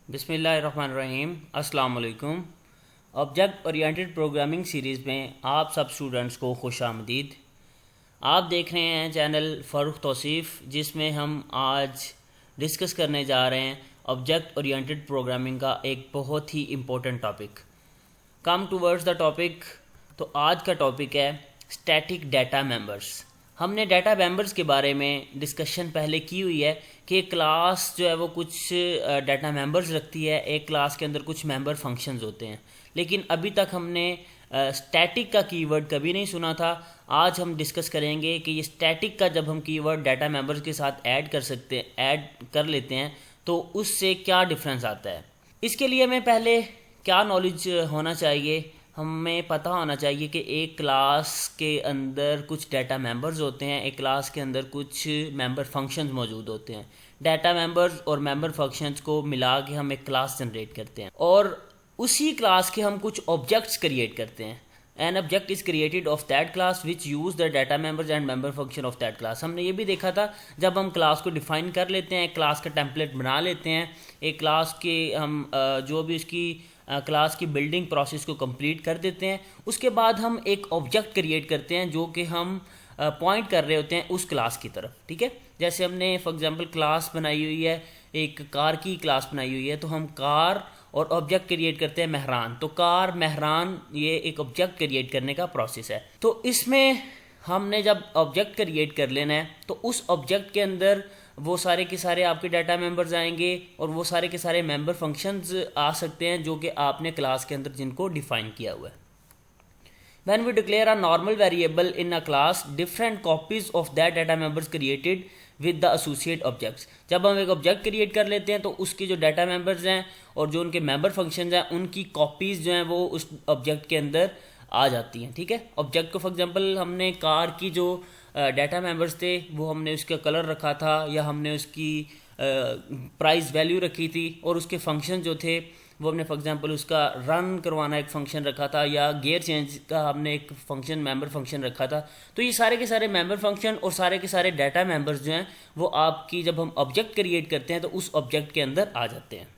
बिस्मिल्लाहिर्रहमानिर्रहीम अस्सलाम वालेकुम। ऑब्जेक्ट ओरिएंटेड प्रोग्रामिंग सीरीज़ में आप सब स्टूडेंट्स को खुश आमदीद। आप देख रहे हैं चैनल फ़ारूक तौसीफ़, जिसमें हम आज डिस्कस करने जा रहे हैं ऑब्जेक्ट ओरिएंटेड प्रोग्रामिंग का एक बहुत ही important topic. Come towards the topic. तो आज का टॉपिक है स्टैटिक डाटा मेंबर्स। हमने डाटा मेंबर्स के बारे में डिस्कशन पहले की हुई है कि क्लास जो है वो कुछ डाटा मेंबर्स रखती है, एक क्लास के अंदर कुछ मेंबर फंक्शंस होते हैं, लेकिन अभी तक हमने स्टैटिक का कीवर्ड कभी नहीं सुना था। आज हम डिस्कस करेंगे कि ये स्टैटिक का जब हम कीवर्ड डाटा मेंबर्स के साथ ऐड कर लेते हैं तो उससे क्या डिफरेंस आता है। इसके लिए हमें पहले क्या नॉलेज होना चाहिए, हमें पता होना चाहिए कि एक क्लास के अंदर कुछ डाटा मेंबर्स होते हैं, एक क्लास के अंदर कुछ मेंबर फंक्शंस मौजूद होते हैं। डाटा मेंबर्स और मेंबर फंक्शंस को मिला के हम एक क्लास जनरेट करते हैं और उसी क्लास के हम कुछ ऑब्जेक्ट्स क्रिएट करते हैं। An object is created of that class which use the data members and member function of that class. हमने ये भी देखा था, जब हम क्लास को डिफाइन कर लेते हैं, क्लास का टेम्पलेट बना लेते हैं, एक क्लास के हम जो भी उसकी क्लास की बिल्डिंग प्रोसेस को कंप्लीट कर देते हैं, उसके बाद हम एक ऑब्जेक्ट क्रिएट करते हैं जो कि हम पॉइंट कर रहे होते हैं उस क्लास की तरफ। ठीक है, जैसे हमने फॉर एग्जांपल क्लास बनाई हुई है, एक कार की क्लास बनाई हुई है, तो हम कार और ऑब्जेक्ट क्रिएट करते हैं मेहरान। तो कार मेहरान ये एक ऑब्जेक्ट क्रिएट करने का प्रोसेस है। तो इसमें हमने जब ऑब्जेक्ट क्रिएट कर लेना है तो उस ऑब्जेक्ट के अंदर वो सारे के सारे आपके डाटा मेंबर्स आएंगे और वो सारे के सारे मेंबर फंक्शंस आ सकते हैं जो कि आपने क्लास के अंदर जिनको डिफाइन किया हुआ है। When we declare a normal variable in a class, different copies of that data members created with the associate objects। जब हम एक ऑब्जेक्ट क्रिएट कर लेते हैं तो उसके जो डाटा मेंबर्स हैं और जो उनके मेंबर फंक्शंस हैं उनकी कॉपीज़ जो हैं वो उस ऑब्जेक्ट के अंदर आ जाती हैं। ठीक है, ऑब्जेक्ट को फॉर एग्जांपल हमने कार की जो डाटा मेंबर्स थे वो हमने उसका कलर रखा था या हमने उसकी प्राइस वैल्यू रखी थी और उसके फंक्शन जो थे वो हमने फॉर एग्जांपल उसका रन करवाना एक फंक्शन रखा था या गियर चेंज का हमने एक फंक्शन मेंबर फंक्शन रखा था। तो ये सारे के सारे मेंबर फंक्शन और सारे के सारे डाटा मेंबर्स जो हैं वो आपकी जब हम ऑब्जेक्ट क्रिएट करते हैं तो उस ऑब्जेक्ट के अंदर आ जाते हैं।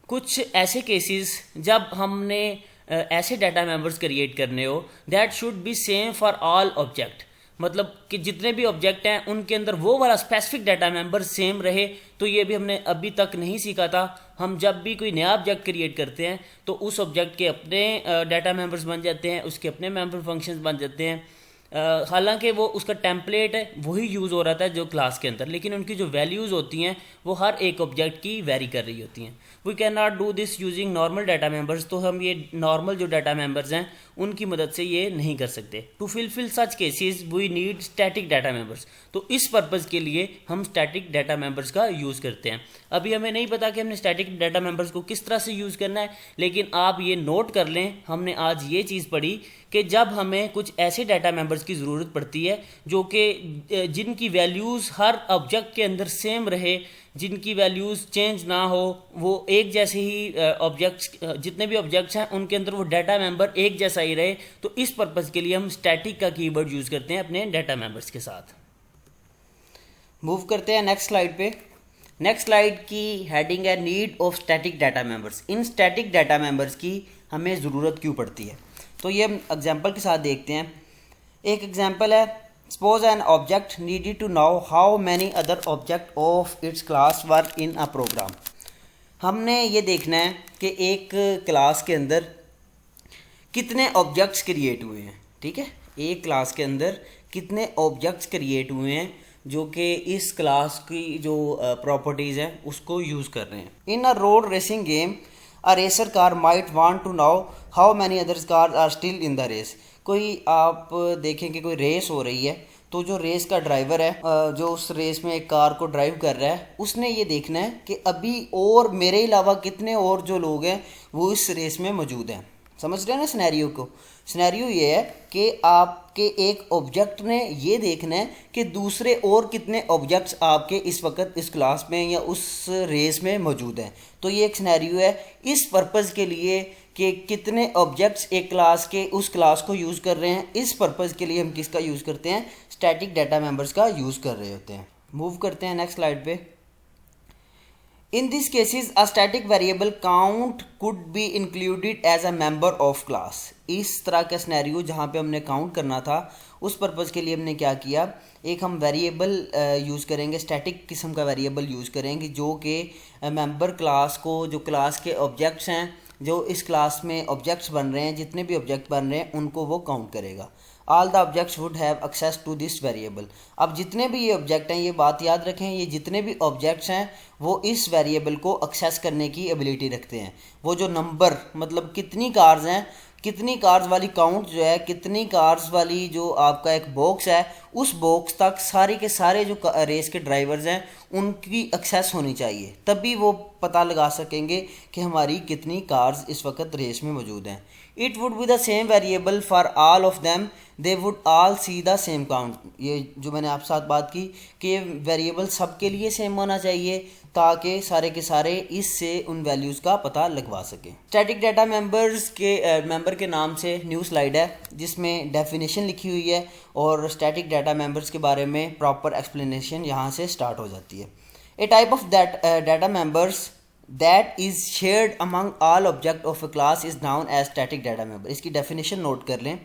कुछ ऐसे केसेस जब हमने ऐसे डाटा मेंबर्स क्रिएट करने हो that should be same for all object, मतलब कि जितने भी ऑब्जेक्ट हैं उनके अंदर वो वाला स्पेसिफिक डाटा मेंबर सेम रहे। तो ये भी हमने अभी तक नहीं सीखा था। हम जब भी कोई नया ऑब्जेक्ट क्रिएट करते हैं तो उस ऑब्जेक्ट के अपने डाटा मेंबर्स बन जाते हैं, उसके अपने मेंबर फंक्शंस बन जाते हैं। हालांकि वो उसका टेम्पलेट है वही यूज़ हो रहा था जो क्लास के अंदर, लेकिन उनकी जो वैल्यूज़ होती हैं वो हर एक ऑब्जेक्ट की वेरी कर रही होती हैं। We can not do this using normal data members. तो हम ये नॉर्मल जो डाटा मेंबर्स हैं उनकी मदद से ये नहीं कर सकते। To fulfil such cases we need static data members. तो इस पर्पज़ के लिए हम स्टैटिक डाटा मेंबर्स का यूज़ करते हैं। अभी हमें नहीं पता कि हमने स्टैटिक डाटा मेंबर्स को किस तरह से यूज़ करना है, लेकिन आप ये नोट कर लें, हमने आज ये चीज़ पढ़ी कि जब हमें कुछ ऐसे डाटा मेंबर्स की ज़रूरत पड़ती है जो कि जिनकी वैल्यूज़ हर ऑब्जेक्ट के अंदर सेम रहे, जिनकी वैल्यूज़ चेंज ना हो, वो एक जैसे ही ऑब्जेक्ट्स जितने भी ऑब्जेक्ट्स हैं उनके अंदर वो डाटा मेंबर एक जैसा ही रहे। तो इस पर्पज़ के लिए हम स्टैटिक का कीवर्ड यूज़ करते हैं अपने डाटा मेंबर्स के साथ। मूव करते हैं नेक्स्ट स्लाइड पे। नेक्स्ट स्लाइड की हेडिंग है need of static data members. In static data members की हमें ज़रूरत क्यों पड़ती है, तो ये हम एग्जांपल के साथ देखते हैं। एक एग्जांपल है, suppose an object needed to know how many other object of its class were in a program. हमने ये देखना है कि एक क्लास के अंदर कितने ऑब्जेक्ट्स क्रिएट हुए हैं। ठीक है, एक क्लास के अंदर कितने ऑब्जेक्ट्स क्रिएट हुए हैं जो कि इस क्लास की जो प्रॉपर्टीज़ हैं उसको यूज़ कर रहे हैं। In a road racing game a racer car might want to know how many others car are still in the race. कोई आप देखें कि कोई रेस हो रही है तो जो रेस का ड्राइवर है जो उस रेस में एक कार को ड्राइव कर रहा है उसने ये देखना है कि अभी और मेरे अलावा कितने और जो लोग हैं वो इस रेस में मौजूद हैं। समझ रहे हैं ना सिनेरियो को। सिनेरियो ये है कि आपके एक ऑब्जेक्ट ने ये देखना है कि दूसरे और कितने ऑब्जेक्ट्स आपके इस वक्त इस क्लास में या उस रेस में मौजूद हैं। तो ये एक सिनेरियो है इस पर्पज़ के लिए कि कितने ऑब्जेक्ट्स एक क्लास के उस क्लास को यूज़ कर रहे हैं। इस पर्पज़ के लिए हम किसका यूज़ करते हैं, स्टैटिक डाटा मेंबर्स का यूज़ कर रहे होते हैं। मूव करते हैं नेक्स्ट स्लाइड पे। In these cases, a static variable count could be included as a member of class. इस तरह का स्नैरियो जहाँ पे हमने काउंट करना था, उस पर्पज़ के लिए हमने क्या किया, एक हम वेरिएबल यूज़ करेंगे, स्टैटिक किस्म का वेरिएबल यूज़ करेंगे जो कि मेंबर क्लास को, जो क्लास के ऑब्जेक्ट्स हैं, जो इस क्लास में ऑब्जेक्ट्स बन रहे हैं, जितने भी ऑब्जेक्ट बन रहे हैं उनको वो काउंट करेगा. All the objects would have access to this variable. अब जितने भी ये ऑब्जेक्ट हैं, ये बात याद रखें, ये जितने भी ऑब्जेक्ट्स हैं वो इस वेरिएबल को एक्सेस करने की एबिलिटी रखते हैं. वो जो नंबर, मतलब कितनी कार्स हैं, कितनी कार्स वाली काउंट जो है, कितनी कार्स वाली जो आपका एक बॉक्स है, उस बॉक्स तक सारे के सारे जो रेस के ड्राइवर्स हैं उनकी एक्सेस होनी चाहिए, तभी वो पता लगा सकेंगे कि हमारी कितनी कार्स इस वक्त रेस में मौजूद हैं. It would be the same variable for all of them, they would all see the same count. ये जो मैंने आपके साथ बात की कि ये वेरिएबल सबके लिए सेम होना चाहिए ताकि सारे के सारे इससे उन वैल्यूज़ का पता लगवा सकें. स्टैटिक डाटा मेंबर के नाम से न्यू स्लाइड है जिसमें डेफिनेशन लिखी हुई है और स्टैटिक डाटा मेंबर्स के बारे में प्रॉपर एक्सप्लेनेशन यहाँ से स्टार्ट हो जाती है. A type of data members that is shared among all object of a class is known as static data member. इसकी डेफिनेशन नोट कर लें.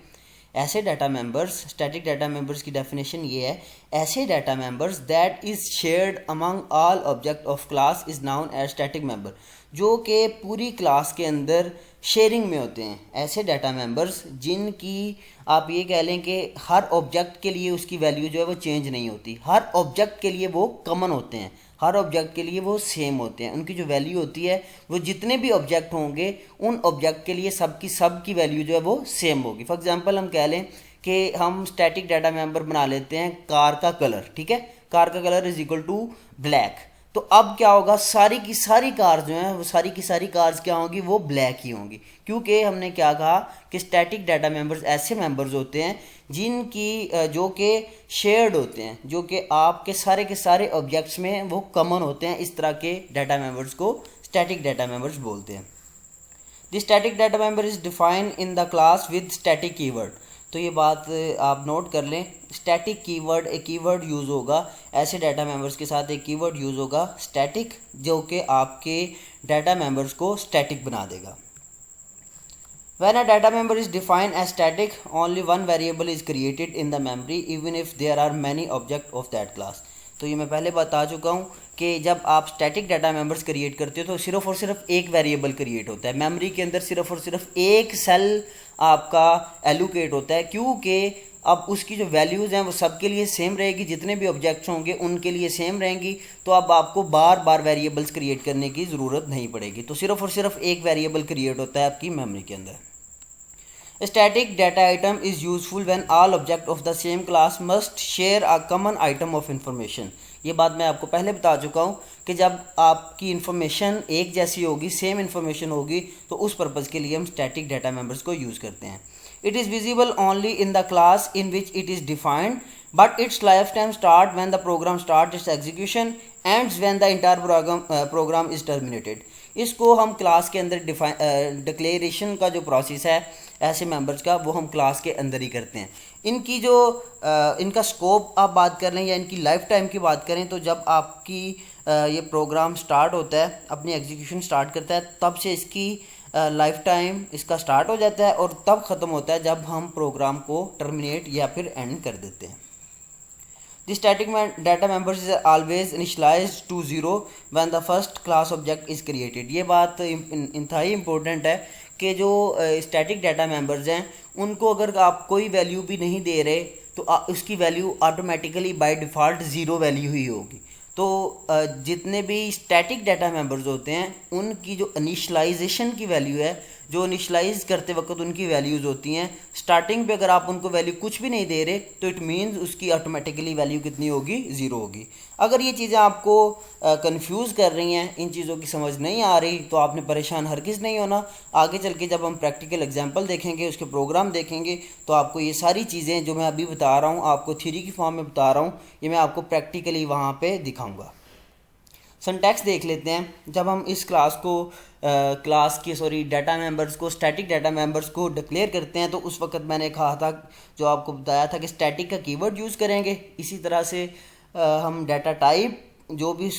ऐसे data members, static data members की डेफिनेशन ये है, ऐसे data members that is shared among all object of class is known as static member, जो कि पूरी क्लास के अंदर शेयरिंग में होते हैं. ऐसे डाटा मेंबर्स जिनकी आप ये कह लें कि हर ऑब्जेक्ट के लिए उसकी वैल्यू जो है वो चेंज नहीं होती, हर ऑब्जेक्ट के लिए वो कॉमन होते हैं, हर ऑब्जेक्ट के लिए वो सेम होते हैं. उनकी जो वैल्यू होती है वो जितने भी ऑब्जेक्ट होंगे उन ऑब्जेक्ट के लिए सबकी वैल्यू जो है वो सेम होगी. फॉर एग्जांपल हम कह लें कि हम स्टैटिक डाटा मेंबर बना लेते हैं कार का कलर, ठीक है, कार का colour is equal to black. तो अब क्या होगा, सारी की सारी कार्स जो हैं वो सारी की सारी कार्स क्या होंगी, वो ब्लैक ही होंगी, क्योंकि हमने क्या कहा कि स्टैटिक डाटा मेंबर्स ऐसे मेंबर्स होते हैं जिनकी जो कि शेयर्ड होते हैं, जो कि आपके के सारे ऑब्जेक्ट्स में वो कॉमन होते हैं. इस तरह के डाटा मेंबर्स को स्टैटिक डाटा मेंबर्स बोलते हैं. The static data member is defined in the class with static keyword. तो ये बात आप नोट कर लें, स्टैटिक कीवर्ड, एक कीवर्ड यूज़ होगा ऐसे डाटा मेंबर्स के साथ, एक कीवर्ड यूज़ होगा स्टैटिक, जो कि आपके डाटा मेंबर्स को स्टैटिक बना देगा. When a data member is defined as static, only one variable is created in the memory even if there are many objects of that class. तो ये मैं पहले बता चुका हूँ कि जब आप स्टैटिक डाटा मेंबर्स क्रिएट करते हो तो सिर्फ और सिर्फ एक वेरिएबल क्रिएट होता है मेमोरी के अंदर, सिर्फ और सिर्फ एक सेल आपका एलोकेट होता है, क्योंकि अब उसकी जो वैल्यूज़ हैं वो सबके लिए सेम रहेगी, जितने भी ऑब्जेक्ट्स होंगे उनके लिए सेम रहेंगी. तो अब आपको बार बार वेरिएबल्स क्रिएट करने की ज़रूरत नहीं पड़ेगी. तो सिर्फ और सिर्फ एक वेरिएबल क्रिएट होता है आपकी मेमोरी के अंदर. Static data item is useful when all object of the same class must share a common item of information. ये बात मैं आपको पहले बता चुका हूँ कि जब आपकी इन्फॉर्मेशन एक जैसी होगी, सेम इन्फॉर्मेशन होगी, तो उस पर्पज़ के लिए हम स्टैटिक डाटा मेंबर्स को यूज़ करते हैं. It is visible only in the class in which it is defined, but its lifetime start when the program starts its execution, ends when the entire program is terminated. इसको हम class के अंदर declaration का जो process है ऐसे members का, वो हम क्लास के अंदर ही करते हैं. इनकी जो इनका स्कोप आप बात कर लें या इनकी लाइफ टाइम की बात करें, तो जब आपकी ये प्रोग्राम स्टार्ट होता है, अपनी एग्जीक्यूशन स्टार्ट करता है, तब से इसकी लाइफ टाइम इसका स्टार्ट हो जाता है और तब ख़त्म होता है जब हम प्रोग्राम को टर्मिनेट या फिर एंड कर देते हैं. The static data members is always initialized to 0 when the first class object is created. ये बात इंतहाई इम्पोर्टेंट है कि जो स्टैटिक डाटा मेंबर्स हैं उनको अगर आप कोई वैल्यू भी नहीं दे रहे तो उसकी value automatically by default zero value ही होगी. तो जितने भी स्टैटिक डाटा मेंबर्स होते हैं उनकी जो इनिशलाइजेशन की वैल्यू है, जो इनिशलाइज करते वक्त उनकी वैल्यूज़ होती हैं, स्टार्टिंग पे अगर आप उनको वैल्यू कुछ भी नहीं दे रहे तो इट मीन्स उसकी ऑटोमेटिकली वैल्यू कितनी होगी, ज़ीरो होगी. अगर ये चीज़ें आपको कंफ्यूज कर रही हैं, इन चीज़ों की समझ नहीं आ रही, तो आपने परेशान हरगिज़ नहीं होना. आगे चल के जब हम प्रैक्टिकल एग्जांपल देखेंगे, उसके प्रोग्राम देखेंगे, तो आपको ये सारी चीज़ें जो मैं अभी बता रहा हूँ, आपको थ्योरी की फॉर्म में बता रहा हूँ, ये मैं आपको प्रैक्टिकली वहाँ पे दिखाऊंगा. सिंटैक्स देख लेते हैं. जब हम इस डाटा मेंबर्स को, स्टैटिक डाटा मेंबर्स को डिक्लेयर करते हैं, तो उस वक्त मैंने कहा था, जो आपको बताया था कि स्टैटिक का कीवर्ड यूज़ करेंगे. इसी तरह से हम डाटा टाइप जो भी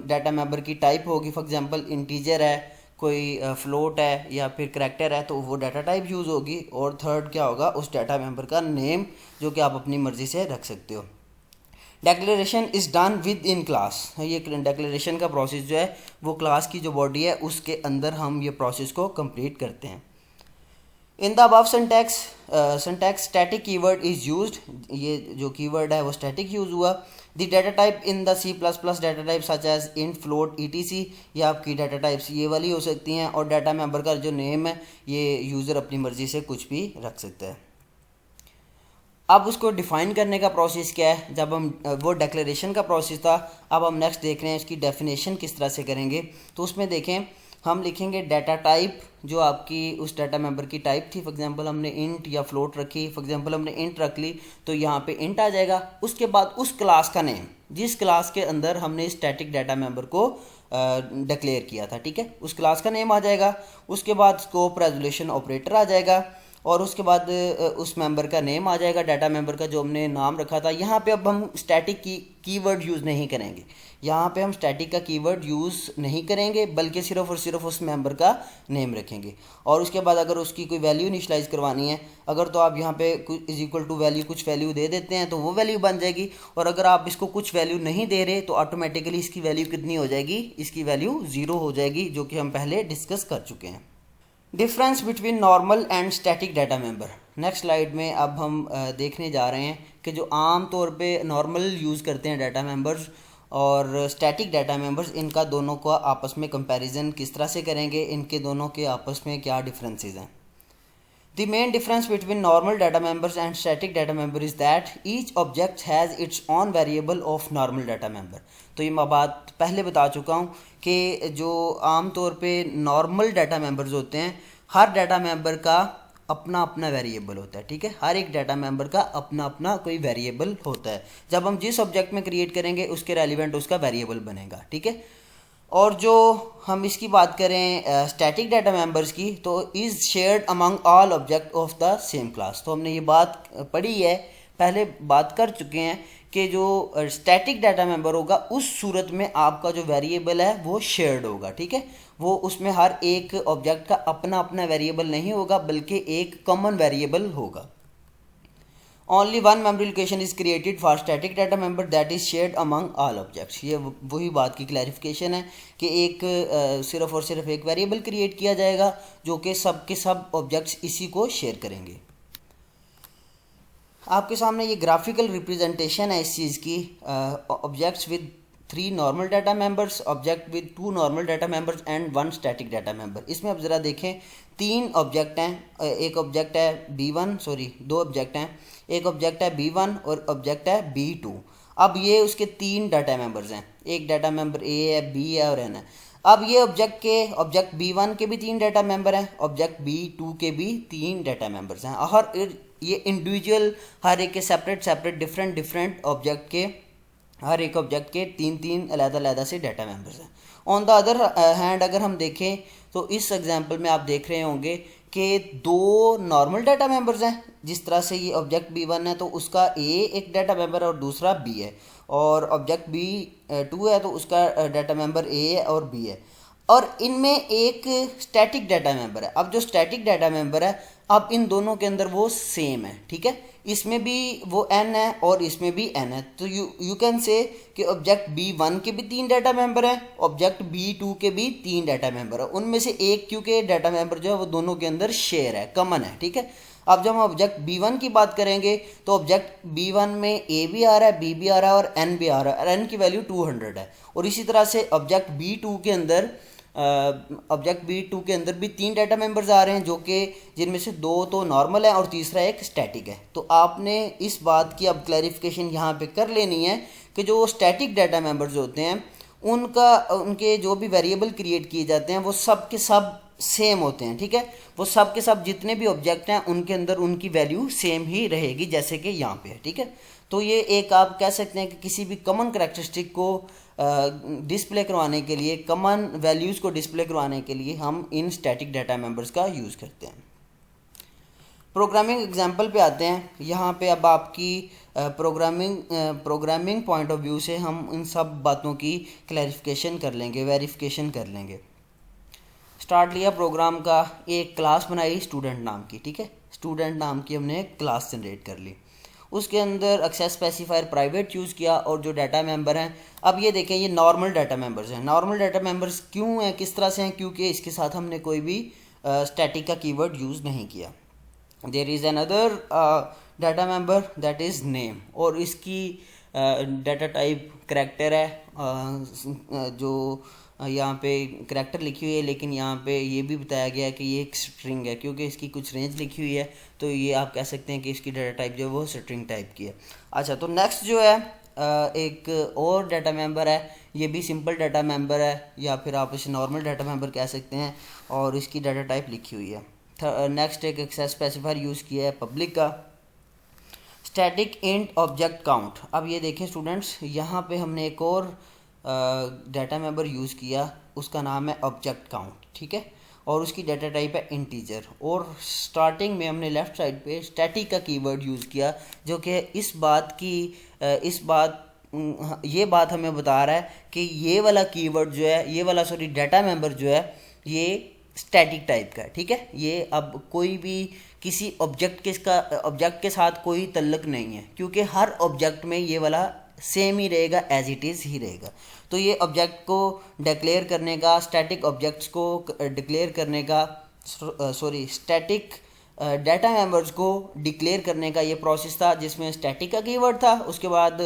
डाटा मेंबर की टाइप होगी, फॉर एग्जांपल इंटीजर है, कोई फ्लोट है या फिर करैक्टर है, तो वो डाटा टाइप यूज़ होगी। और थर्ड क्या होगा, उस डाटा मेंबर का नेम, जो कि आप अपनी मर्ज़ी से रख सकते हो। Declaration is done with in class. ये डेक्लेरेशन का प्रोसेस जो है वो क्लास की जो बॉडी है उसके अंदर हम ये प्रोसेस को कंप्लीट करते हैं। In the above syntax static keyword is used. ये जो कीवर्ड है वो स्टैटिक यूज़ हुआ। The data type in the C++ data type such as int, float, etc। ये आपकी डाटा टाइप्स ये वाली हो सकती हैं। और डाटा मेंबर का जो नेम है ये यूज़र अपनी मर्ज़ी से कुछ भी रख सकता है। अब उसको डिफ़ाइन करने का प्रोसेस क्या है, जब हम वो डिक्लेरेशन का प्रोसेस था, अब हम नेक्स्ट देख रहे हैं इसकी डेफिनेशन किस तरह से करेंगे। तो उसमें देखें, हम लिखेंगे डाटा टाइप, जो आपकी उस डाटा मेंबर की टाइप थी। फॉर एग्जांपल हमने इंट या फ्लोट रखी, फॉर एग्जांपल हमने इंट रख ली तो यहाँ पे इंट आ जाएगा। उसके बाद उस क्लास का नेम, जिस क्लास के अंदर हमने स्टैटिक डाटा मेंबर को डिक्लेयर किया था, ठीक है, उस क्लास का नेम आ जाएगा। उसके बाद स्कोप रेजोल्यूशन ऑपरेटर आ जाएगा और उसके बाद उस मेंबर का नेम आ जाएगा, डाटा मेंबर का जो हमने नाम रखा था। यहाँ पे अब हम स्टैटिक की कीवर्ड यूज़ नहीं करेंगे, यहाँ पे हम स्टैटिक का कीवर्ड यूज़ नहीं करेंगे, बल्कि सिर्फ और सिर्फ उस मेंबर का नेम रखेंगे। और उसके बाद अगर उसकी कोई वैल्यू इनिशियलाइज करवानी है, अगर तो आप यहाँ पे इज इक्वल टू वैल्यू कुछ वैल्यू दे देते हैं तो वो वैल्यू बन जाएगी। और अगर आप इसको कुछ वैल्यू नहीं दे रहे तो ऑटोमेटिकली इसकी वैल्यू कितनी हो जाएगी, इसकी वैल्यू 0 हो जाएगी, जो कि हम पहले डिस्कस कर चुके हैं। Difference between normal and static data member. Next slide में अब हम देखने जा रहे हैं कि जो आम तौर पे नॉर्मल यूज़ करते हैं डाटा मेंबर्स और स्टैटिक डाटा मेंबर्स, इनका दोनों का आपस में कंपैरिजन किस तरह से करेंगे, इनके दोनों के आपस में क्या डिफरेंसेस हैं। The main difference between normal data members and static data member is that each object has its own variable of normal data member। तो ये मैं बात पहले बता चुका हूँ कि जो आम तौर पे नॉर्मल डाटा मेंबर्स होते हैं, हर डाटा मेंबर का अपना अपना वेरिएबल होता है, ठीक है, हर एक डाटा मेंबर का अपना अपना कोई वेरिएबल होता है। जब हम जिस ऑब्जेक्ट में क्रिएट करेंगे उसके रेलिवेंट उसका वेरिएबल बनेगा, ठीक है। और जो हम इसकी बात करें स्टैटिक डाटा मेंबर्स की, तो is shared among all object of the same class. तो हमने ये बात पढ़ी है, पहले बात कर चुके हैं कि जो स्टैटिक डाटा मेंबर होगा उस सूरत में आपका जो वेरिएबल है वो शेयर्ड होगा, ठीक है। वो उसमें हर एक ऑब्जेक्ट का अपना अपना वेरिएबल नहीं होगा, बल्कि एक कॉमन वेरिएबल होगा। Only one memory location is created for static data member that is shared among all objects. ये वही बात की क्लैरिफिकेशन है कि एक सिर्फ और सिर्फ एक वेरिएबल क्रिएट किया जाएगा जो कि सब के सब ऑब्जेक्ट्स इसी को शेयर करेंगे। आपके सामने ये ग्राफिकल रिप्रेजेंटेशन है इस चीज़ की। Objects with 3 normal data members, object with 2 normal data members and 1 static data member. इसमें अब ज़रा देखें, 3 ऑब्जेक्ट हैं, एक ऑब्जेक्ट है B1, सॉरी 2 ऑब्जेक्ट हैं, एक ऑब्जेक्ट है B1 और ऑब्जेक्ट है B2। अब ये उसके 3 डाटा मेंबर्स हैं, एक डाटा मेंबर A है, B है और N है। अब ये ऑब्जेक्ट B1 के भी 3 डाटा मेंबर हैं, ऑब्जेक्ट B2 के भी 3 डाटा मेंबर्स हैं, और ये इंडिविजुअल हर एक के सेपरेट डिफरेंट ऑब्जेक्ट के, हर एक ऑब्जेक्ट के 3 अलग से डाटा मेंबर्स हैं। ऑन द अदर हैंड अगर हम देखें तो इस एग्जांपल में आप देख रहे होंगे कि 2 नॉर्मल डाटा मेंबर्स हैं। जिस तरह से ये ऑब्जेक्ट B1 है तो उसका A एक डाटा मेंबर और दूसरा B है, और ऑब्जेक्ट B2 है तो उसका डाटा मेंबर A है और B है, और इनमें एक स्टैटिक डाटा मेंबर है। अब जो स्टैटिक डाटा मेंबर है, अब इन दोनों के अंदर वो सेम है, ठीक है, इसमें भी वो n है और इसमें भी n है। तो यू कैन से कि ऑब्जेक्ट B1 के भी 3 डाटा मेंबर हैं, ऑब्जेक्ट B2 के भी 3 डाटा मेंबर है, उनमें से एक क्योंकि डाटा मेंबर जो है वो दोनों के अंदर शेयर है, कॉमन है, ठीक है। अब जब हम ऑब्जेक्ट B1 की बात करेंगे तो ऑब्जेक्ट B1 में A भी आ रहा है, B भी आ रहा है और N भी आ रहा है, और N की वैल्यू 200 है। और इसी तरह से ऑब्जेक्ट B2 के अंदर भी 3 डाटा मेंबर्स आ रहे हैं, जो कि जिनमें से 2 तो नॉर्मल है और तीसरा एक स्टैटिक है। तो आपने इस बात की अब क्लैरिफिकेशन यहाँ पे कर लेनी है कि जो स्टैटिक डाटा मेंबर्स होते हैं उनके जो भी वेरिएबल क्रिएट किए जाते हैं वो सब के सब सेम होते हैं, ठीक है। वो सब के सब जितने भी ऑब्जेक्ट हैं उनके अंदर उनकी वैल्यू सेम ही रहेगी, जैसे कि यहाँ पे है, ठीक है। तो ये एक आप कह सकते हैं कि किसी भी कॉमन करैक्टरिस्टिक को डिस्प्ले करवाने के लिए, कॉमन वैल्यूज़ को डिस्प्ले करवाने के लिए हम इन स्टैटिक डाटा मेंबर्स का यूज़ करते हैं। प्रोग्रामिंग एग्जांपल पे आते हैं। यहाँ पे अब आपकी प्रोग्रामिंग पॉइंट ऑफ व्यू से हम इन सब बातों की क्लैरिफिकेशन कर लेंगे, वेरिफिकेशन कर लेंगे। स्टार्ट लिया प्रोग्राम का, एक क्लास बनाई स्टूडेंट नाम की, ठीक है, स्टूडेंट नाम की हमने क्लास जनरेट कर ली। उसके अंदर एक्सेस स्पेसिफायर प्राइवेट यूज़ किया और जो डाटा मेंबर हैं, अब ये देखें ये नॉर्मल डाटा मेंबर्स हैं। नॉर्मल डाटा मेंबर्स क्यों हैं, किस तरह से हैं, क्योंकि इसके साथ हमने कोई भी स्टैटिक का कीवर्ड यूज़ नहीं किया। There is another data member that is name, और इसकी डाटा टाइप करैक्टर है। जो यहाँ पे करैक्टर लिखी हुई है, लेकिन यहाँ पे ये भी बताया गया है कि ये एक स्ट्रिंग है, क्योंकि इसकी कुछ रेंज लिखी हुई है, तो ये आप कह सकते हैं कि इसकी डाटा टाइप जो है वो स्ट्रिंग टाइप की है। अच्छा, तो नेक्स्ट जो है एक और डाटा मेंबर है, ये भी सिंपल डाटा मेंबर है, या फिर आप इसे नॉर्मल डाटा मेंबर कह सकते हैं, और इसकी डाटा टाइप लिखी हुई है। नेक्स्ट एक एक्सेस स्पेसिफायर यूज़ किया है पब्लिक का। स्टैटिक इंट ऑब्जेक्ट काउंट, अब ये देखें स्टूडेंट्स, यहाँ पे हमने एक और डाटा मेंबर यूज़ किया, उसका नाम है ऑब्जेक्ट काउंट, ठीक है, और उसकी डाटा टाइप है इंटीजर। और स्टार्टिंग में हमने लेफ़्ट साइड पे स्टैटिक का कीवर्ड यूज़ किया, जो कि ये बात हमें बता रहा है कि ये वाला कीवर्ड जो है, ये वाला डाटा मेंबर जो है, ये स्टैटिक टाइप का है, ठीक है। ये अब कोई भी किसी ऑब्जेक्ट के साथ कोई तल्लक नहीं है, क्योंकि हर ऑब्जेक्ट में ये वाला सेम ही रहेगा, एज इट इज़ ही रहेगा। तो ये ऑब्जेक्ट को डिक्लेयर करने का, स्टैटिक ऑब्जेक्ट्स को डिक्लेयर करने का, स्टैटिक डाटा मेंबर्स को डिक्लेयर करने का ये प्रोसेस था, जिसमें स्टैटिक का कीवर्ड था, उसके बाद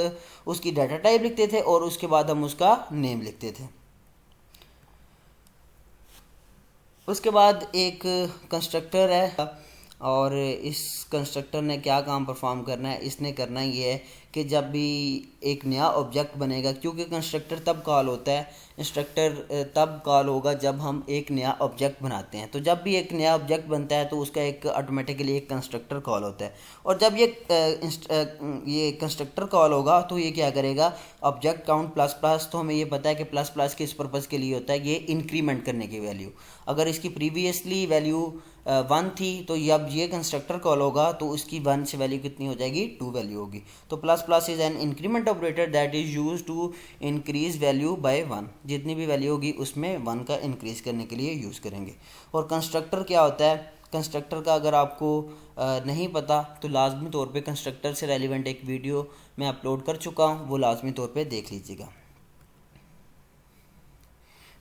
उसकी डाटा टाइप लिखते थे, और उसके बाद हम उसका नेम लिखते थे। उसके बाद एक कंस्ट्रक्टर है, और इस कंस्ट्रक्टर ने क्या काम परफॉर्म करना है, इसने करना ये है कि जब भी एक नया ऑब्जेक्ट बनेगा, क्योंकि कंस्ट्रक्टर तब कॉल होता है, इंस्ट्रक्टर तब कॉल होगा जब हम एक नया ऑब्जेक्ट बनाते हैं। तो जब भी एक नया ऑब्जेक्ट बनता है तो उसका एक ऑटोमेटिकली एक कंस्ट्रक्टर कॉल होता है, और जब ये कंस्ट्रक्टर कॉल होगा तो ये क्या करेगा, ऑब्जेक्ट काउंट प्लस प्लस, तो हमें ये पता है कि प्लस प्लस किस पर्पज़ के लिए होता है, ये इंक्रीमेंट करने की वैल्यू। अगर इसकी प्रीवियसली वैल्यू 1 थी, तो जब ये कंस्ट्रक्टर कॉल होगा तो उसकी 1 से वैल्यू कितनी हो जाएगी, 2 वैल्यू होगी। तो plus plus is an increment operator that is use to increase value by 1, जितनी भी वैल्यू होगी उसमें 1 का इंक्रीज करने के लिए यूज़ करेंगे। और कंस्ट्रक्टर क्या होता है, कंस्ट्रक्टर का अगर आपको नहीं पता तो लाजमी तौर पे कंस्ट्रक्टर से रेलिवेंट एक वीडियो मैं अपलोड कर चुका हूँ, वो लाजमी तौर पे देख लीजिएगा।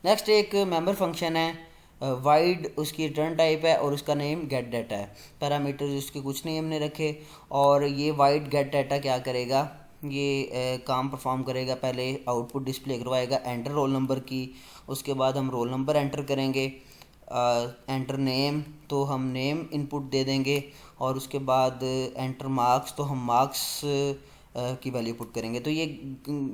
नेक्स्ट एक मेंबर फंक्शन है, वाइड उसकी रिटर्न टाइप है, और उसका नेम गेट डाटा है। पैरामीटर्स उसके कुछ नहीं हमने रखे, और ये वाइड गेट डाटा क्या करेगा, ये काम परफॉर्म करेगा, पहले आउटपुट डिस्प्ले करवाएगा एंटर रोल नंबर की, उसके बाद हम रोल नंबर एंटर करेंगे, एंटर नेम तो हम नेम इनपुट दे देंगे, और उसके बाद एंटर मार्क्स तो हम मार्क्स की वैल्यू पुट करेंगे। तो ये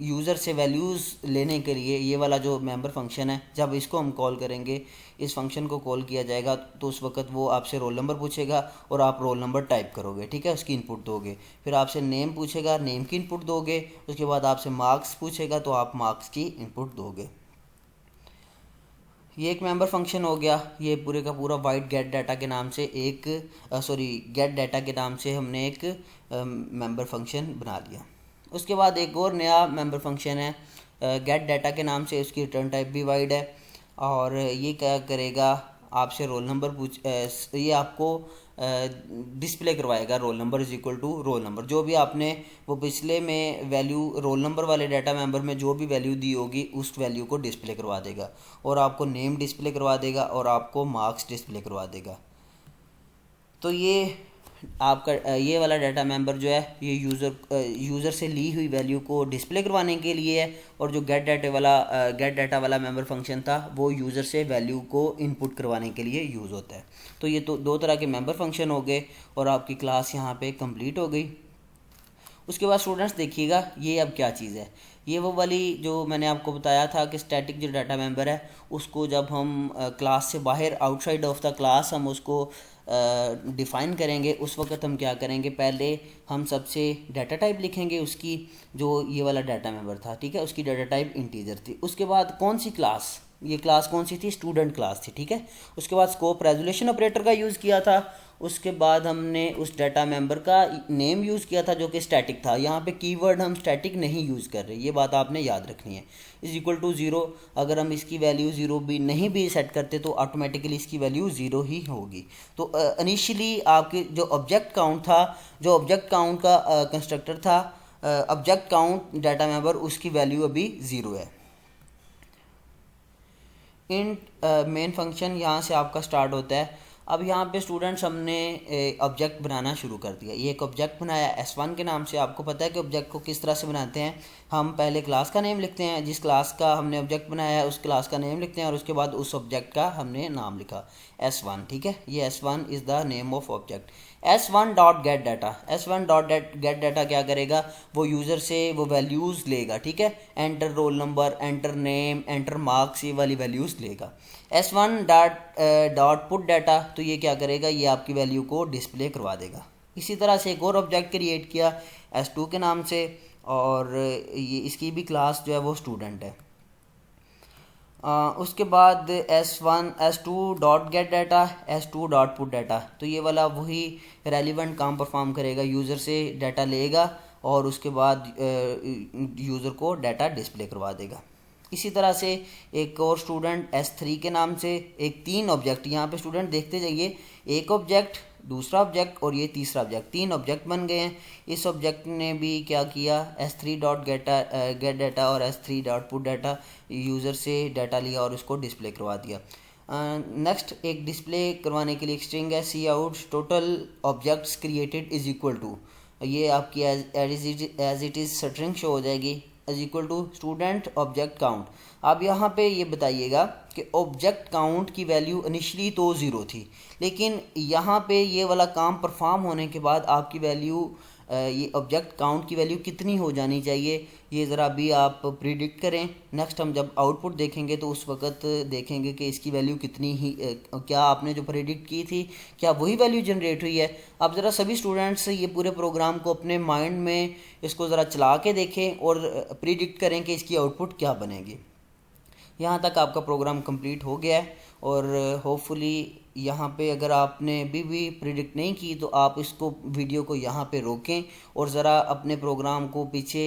यूज़र से वैल्यूज़ लेने के लिए ये वाला जो मेंबर फंक्शन है, जब इसको हम कॉल करेंगे, इस फंक्शन को कॉल किया जाएगा, तो उस वक्त वो आपसे रोल नंबर पूछेगा और आप रोल नंबर टाइप करोगे, ठीक है, उसकी इनपुट दोगे। फिर आपसे नेम पूछेगा, नेम की इनपुट दोगे, उसके बाद आपसे मार्क्स पूछेगा तो आप मार्क्स की इनपुट दोगे। ये एक मेंबर फंक्शन हो गया। ये पूरे का पूरा वाइड गेट डाटा के नाम से गेट डाटा के नाम से हमने एक मेंबर फंक्शन बना लिया। उसके बाद एक और नया मेंबर फंक्शन है गेट डाटा के नाम से, उसकी रिटर्न टाइप भी वाइड है, और ये क्या करेगा, आपसे रोल नंबर ये आपको डिस्प्ले करवाएगा roll number is equal to roll number. जो भी आपने वो पिछले में वैल्यू रोल नंबर वाले डाटा मेंबर में जो भी वैल्यू दी होगी उस वैल्यू को डिस्प्ले करवा देगा, और आपको नेम डिस्प्ले करवा देगा, और आपको मार्क्स डिस्प्ले करवा देगा। तो ये आपका ये वाला डाटा मेंबर जो है ये यूज़र से ली हुई वैल्यू को डिस्प्ले करवाने के लिए है, और जो गेट डाटा वाला मेंबर फंक्शन था वो यूज़र से वैल्यू को इनपुट करवाने के लिए यूज़ होता है। तो ये तो दो तरह के मेंबर फंक्शन हो गए, और आपकी क्लास यहाँ पे कंप्लीट हो गई। उसके बाद स्टूडेंट्स देखिएगा ये अब क्या चीज़ है, ये वो वाली जो मैंने आपको बताया था कि स्टैटिक जो डाटा मेंबर है उसको जब हम क्लास से बाहर आउटसाइड ऑफ द क्लास हम उसको डिफ़ाइन करेंगे, उस वक्त हम क्या करेंगे, पहले हम सबसे डाटा टाइप लिखेंगे उसकी, जो ये वाला डाटा मेंबर था, ठीक है, उसकी डाटा टाइप इंटीजर थी। उसके बाद कौन सी क्लास ये क्लास कौन सी थी, स्टूडेंट क्लास थी, ठीक है। उसके बाद स्कोप रेजोल्यूशन ऑपरेटर का यूज़ किया था। उसके बाद हमने उस डाटा मेंबर का नेम यूज़ किया था जो कि स्टैटिक था। यहाँ पे कीवर्ड हम स्टैटिक नहीं यूज़ कर रहे, ये बात आपने याद रखनी है। इज़ इक्वल टू ज़ीरो, अगर हम इसकी वैल्यू ज़ीरो भी नहीं भी सेट करते तो ऑटोमेटिकली इसकी वैल्यू ज़ीरो ही होगी। तो इनिशियली आपके जो ऑब्जेक्ट काउंट था, जो ऑब्जेक्ट काउंट का कंस्ट्रक्टर था, ऑब्जेक्ट काउंट डाटा मेंबर, उसकी वैल्यू अभी ज़ीरो है। इंट मेन फंक्शन यहाँ से आपका स्टार्ट होता है। अब यहाँ पे स्टूडेंट्स हमने ऑब्जेक्ट बनाना शुरू कर दिया। ये एक ऑब्जेक्ट बनाया S1 के नाम से। आपको पता है कि ऑब्जेक्ट को किस तरह से बनाते हैं। हम पहले क्लास का नेम लिखते हैं, जिस क्लास का हमने ऑब्जेक्ट बनाया है उस क्लास का नेम लिखते हैं, और उसके बाद उस ऑब्जेक्ट का हमने नाम लिखा S1, ठीक है। ये S1 is the name of object. S1 dot gate data, S1 dot gate data क्या करेगा, वो यूज़र से वो वैल्यूज़ लेगा, ठीक है। Enter roll number, enter name, enter marks, ये वाली वैल्यूज़ लेगा। S1 डॉट पुट डाटा, तो ये क्या करेगा, ये आपकी वैल्यू को डिस्प्ले करवा देगा। इसी तरह से एक और ऑब्जेक्ट क्रिएट किया S2 के नाम से, और ये इसकी भी क्लास जो है वो स्टूडेंट है। उसके बाद S2 dot gate data, S2 dot put data, तो ये वाला वही रेलिवेंट काम परफॉर्म करेगा। यूज़र से डाटा लेगा और उसके बाद यूज़र को डाटा डिस्प्ले करवा देगा। इसी तरह से एक और स्टूडेंट S3 के नाम से, एक तीन ऑब्जेक्ट यहाँ पे स्टूडेंट देखते जाइए, एक ऑब्जेक्ट, दूसरा ऑब्जेक्ट और ये तीसरा ऑब्जेक्ट, तीन ऑब्जेक्ट बन गए हैं। इस ऑब्जेक्ट ने भी क्या किया, S3 डॉट गेट डाटा और S3 dot put data, user से डाटा लिया और उसको डिस्प्ले करवा दिया। नेक्स्ट एक डिस्प्ले करवाने के लिए एक स्ट्रिंग है C out total objects created is equal to, ये आपकी एज इट इज़ स्ट्रिंग शो हो जाएगी, is equal to student object count. अब यहाँ पे ये बताइएगा कि ऑब्जेक्ट काउंट की वैल्यू इनिशियली तो ज़ीरो थी, लेकिन यहाँ पे ये वाला काम परफॉर्म होने के बाद आपकी वैल्यू, ये ऑब्जेक्ट काउंट की वैल्यू कितनी हो जानी चाहिए, ये ज़रा भी आप प्रिडिक्ट करें। नेक्स्ट हम जब आउटपुट देखेंगे तो उस वक्त देखेंगे कि इसकी वैल्यू कितनी ही, क्या आपने जो प्रिडिक्ट की थी क्या वही वैल्यू जनरेट हुई है। अब ज़रा सभी स्टूडेंट्स ये पूरे प्रोग्राम को अपने माइंड में इसको ज़रा चला के देखें और प्रिडिक्ट करें कि इसकी आउटपुट क्या बनेगी। यहाँ तक आपका प्रोग्राम कंप्लीट हो गया है, और होपफुली यहाँ पे अगर आपने भी प्रिडिक्ट नहीं की तो आप इसको वीडियो को यहाँ पे रोकें और ज़रा अपने प्रोग्राम को पीछे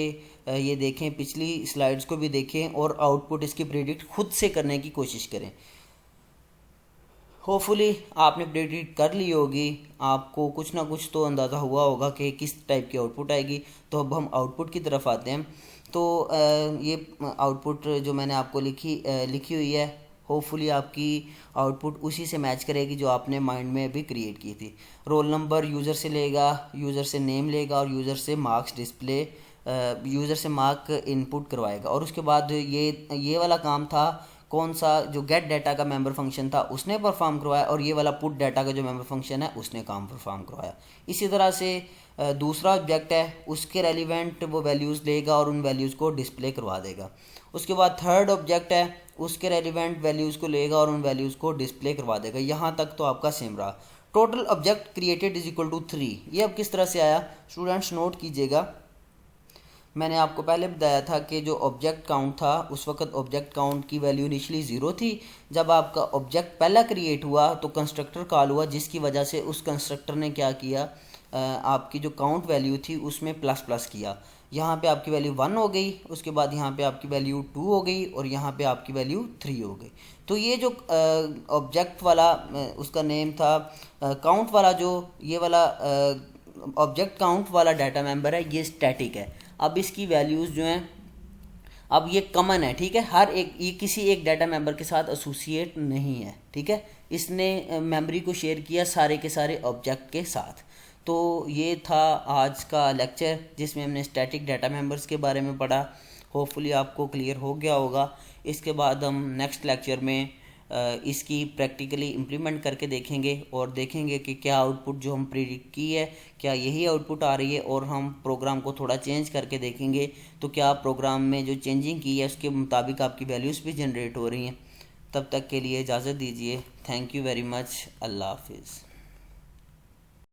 ये देखें, पिछली स्लाइड्स को भी देखें और आउटपुट इसकी प्रिडिक्ट खुद से करने की कोशिश करें। होपफुली आपने प्रिडिक्ट कर ली होगी, आपको कुछ ना कुछ तो अंदाज़ा हुआ होगा कि किस टाइप की आउटपुट आएगी। तो अब हम आउटपुट की तरफ आते हैं। तो ये आउटपुट जो मैंने आपको लिखी हुई है, होपफुली आपकी आउटपुट उसी से मैच करेगी जो आपने माइंड में अभी क्रिएट की थी। रोल नंबर यूज़र से लेगा, यूज़र से नेम लेगा और यूज़र से मार्क्स डिस्प्ले, यूज़र से मार्क इनपुट करवाएगा। और उसके बाद ये वाला काम था कौन सा, जो गेट डाटा का मेंबर फंक्शन था उसने परफॉर्म करवाया, और ये वाला पुट डाटा का जो मेंबर फंक्शन है उसने काम परफॉर्म करवाया। इसी तरह से दूसरा ऑब्जेक्ट है, उसके रेलिवेंट वो वैल्यूज़ लेगा और उन वैल्यूज़ को डिस्प्ले करवा देगा। उसके बाद थर्ड ऑब्जेक्ट है, उसके रेलिवेंट वैल्यूज़ को लेगा और उन वैल्यूज़ को डिस्प्ले करवा देगा। यहाँ तक तो आपका सेम रहा। Total object created is equal to 3, ये अब किस तरह से आया स्टूडेंट्स नोट कीजिएगा। मैंने आपको पहले बताया था कि जो ऑब्जेक्ट काउंट था उस वक्त ऑब्जेक्ट काउंट की वैल्यू इनिशियली ज़ीरो थी। जब आपका ऑब्जेक्ट पहला क्रिएट हुआ तो कंस्ट्रक्टर कॉल हुआ, जिसकी वजह से उस कंस्ट्रक्टर ने क्या किया, आपकी जो काउंट वैल्यू थी उसमें प्लस प्लस किया। यहाँ पे आपकी वैल्यू 1 हो गई, उसके बाद यहाँ पे आपकी वैल्यू 2 हो गई और यहाँ पे आपकी वैल्यू 3 हो गई। तो ये जो ऑब्जेक्ट वाला उसका नेम था काउंट वाला, जो ये वाला ऑब्जेक्ट काउंट वाला डाटा मेंबर है ये स्टैटिक है। अब इसकी वैल्यूज़ जो हैं, अब ये कॉमन है, ठीक है, हर एक, ये किसी एक डाटा मेंबर के साथ एसोसिएट नहीं है, ठीक है। इसने मेमोरी को शेयर किया सारे के सारे ऑब्जेक्ट के साथ। तो ये था आज का लेक्चर जिसमें हमने स्टैटिक डाटा मेंबर्स के बारे में पढ़ा। होपफुली आपको क्लियर हो गया होगा। इसके बाद हम नेक्स्ट लेक्चर में इसकी प्रैक्टिकली इम्प्लीमेंट करके देखेंगे और देखेंगे कि क्या आउटपुट जो हम प्रिडिक्ट की है क्या यही आउटपुट आ रही है, और हम प्रोग्राम को थोड़ा चेंज करके देखेंगे तो क्या प्रोग्राम में जो चेंजिंग की है उसके मुताबिक आपकी वैल्यूज़ भी जनरेट हो रही हैं। तब तक के लिए इजाज़त दीजिए। Thank you very much. अल्लाह हाफिज़।